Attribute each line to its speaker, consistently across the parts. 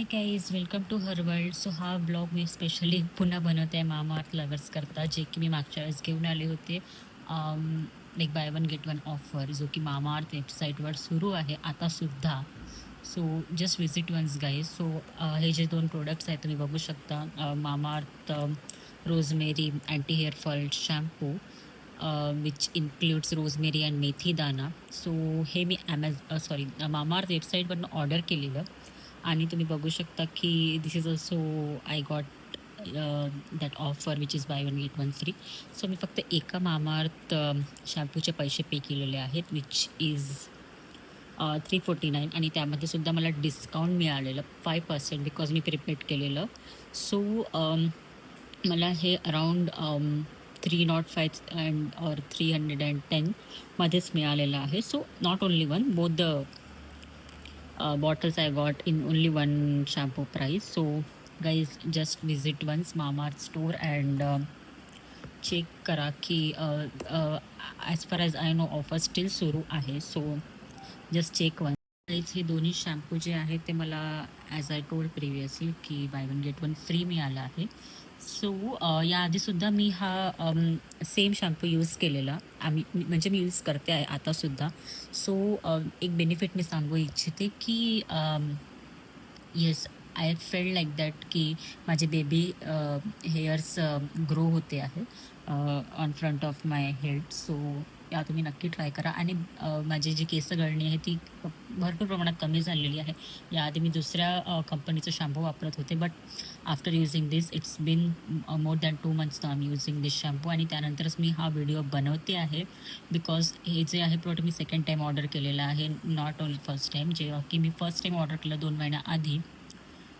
Speaker 1: High guys, welcome to her world. So हा blog मी specially पुन्हा बनवते आहे मामाअर्थ लवर्स करता, जे की मी मागच्या वेळेस घेऊन आले होते. Like buy one get one offer, जो की मामाअर्थ वेबसाईटवर सुरू आहे आतासुद्धा. So just visit once guys. So हे जे दोन प्रोडक्ट्स आहेत तुम्ही बघू शकता. Mamaearth rosemary anti hair fall shampoo, which includes rosemary and methi dana. So हे मी मामाअर्थ वेबसाईटवरनं ऑर्डर केलेलं आणि तुम्ही बघू शकता की this is also I got that offer which is buy one get one free. So मी फक्त एका मामाअर्थ शॅम्पूचे पैसे पे केलेले आहेत, विच इज 349, आणि त्यामध्ये सुद्धा मला डिस्काउंट मिळालेलं 5% बिकॉज मी प्रिपेड केलेलं. सो मला हे अराउंड 305 अँड ऑर 310 मध्येच मिळालेलं आहे. So not only one, both the bottles I got in only one shampoo price. So guys, just visit once Mamaearth store and check करा की as far as I know offer still सुरू आहे. So just check once. Guys, हे दोन्ही shampoo जे आहेत ते मला ॲज आय टोल्ड प्रिव्हियसली की bye one get one free मिळाला आहे. सो याआधीसुद्धा मी हा सेम शॅम्पू यूज केलेला, म्हणजे मी यूज करते आहे आतासुद्धा. सो एक बेनिफिट मी सांगू इच्छिते की yes, I failed like that की माझे बेबी हेअर्स ग्रो होते आहे on front of my head. So या तुम्ही नक्की ट्राय करा. आणि माझी जी केस गळणी आहे ती भरपूर प्रमाणात कमी झालेली आहे. याआधी मी दुसऱ्या कंपनीचं शॅम्पू वापरत होते, but after using this it's been more than 2 months I am using this shampoo. आणि त्यानंतरच मी हा व्हिडिओ बनवते आहे, बिकॉज हे जे आहे प्रोडक्ट मी सेकंड टाईम ऑर्डर केलेलं आहे, नॉट ओनली फर्स्ट टाईम. जेव्हा की मी फर्स्ट टाईम ऑर्डर केलं 2 महिन्याआधी,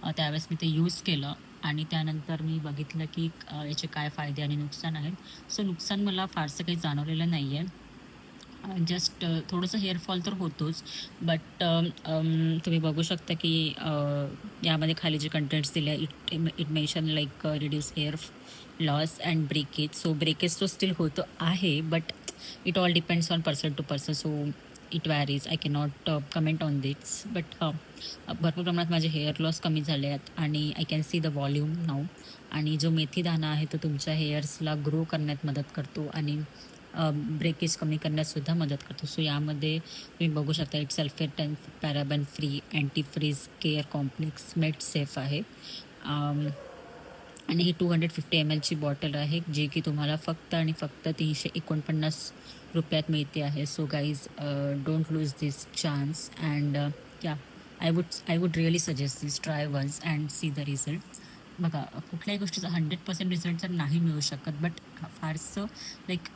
Speaker 1: त्यावेळेस मी ते यूज केलं आणि त्यानंतर मी बघितलं की याचे काय फायदे आणि नुकसान आहेत. सो नुकसान मला फारसं काही जाणवलेलं नाही आहे. जस्ट थोडंसं हेअरफॉल तर होतोच, बट तुम्ही बघू शकता की यामध्ये खाली जे कंटेंट्स दिले आहे, it mention like reduce hair loss and breakage. So breakage तो स्टील होतो आहे, but it all depends on person to person. So it varies, I can not comment on this. But भरपूर प्रमाणात माझे हेअर लॉस कमी झाले आहेत आणि I can see the volume now. आणि जो मेथी दाणा आहे तो तुमच्या हेअर्सला ग्रो करण्यात मदत करतो आणि ब्रेकेज कमी करण्याससुद्धा मदत करतो. सो यामध्ये तुम्ही बघू शकता it sulphate and paraben free, anti frizz care complex, made safe आहे. आणि ही 250 ml बॉटल आहे, जी की तुम्हाला फक्त आणि फक्त 349 रुपयात मिळते आहे. So guys, don't lose this chance and yeah I would really suggest this. Try once and see the result. बघा, कुठल्याही गोष्टीचा 100% रिझल्ट तर नाही मिळू शकत, बट फारसं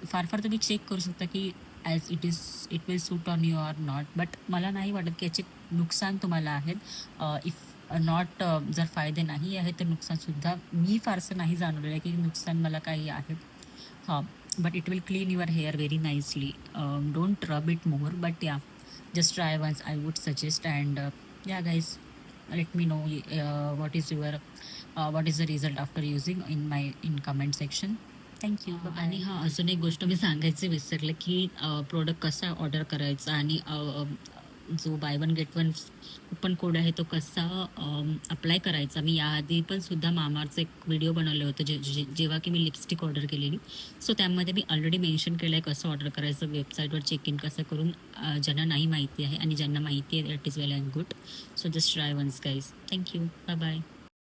Speaker 1: फार फार तुम्ही चेक करू शकता की as it will suit on you or not. But मला नाही वाटत की याचे नुकसान तुम्हाला आहेत. इफ नॉट जर फायदे नाही आहेत तर नुकसानसुद्धा मी फारसं नाही जाणवलेलं आहे की नुकसान मला काही आहे. हां, but it will clean your hair very nicely. Don't rub it more, but yeah just try once I would suggest. And yeah guys, let me know what is the result after using in comment section. Thank you. आणि हां, अजून एक गोष्ट मी सांगायची विसरले की product कसा order करायचा आणि जो bye one get one coupon code आहे तो कसा अप्लाय करायचा. मी याआधी पण सुद्धा मामाअर्थचं एक व्हिडिओ बनवलं होतं जेव्हा की मी लिपस्टिक ऑर्डर केलेली. सो त्यामध्ये मी ऑलरेडी मेन्शन केलं आहे कसं ऑर्डर करायचं, वेबसाईटवर चेक इन कसं करून, ज्यांना नाही माहिती आहे, आणि ज्यांना माहिती आहे that is well and good. So just try once guys. Thank you. Bye bye.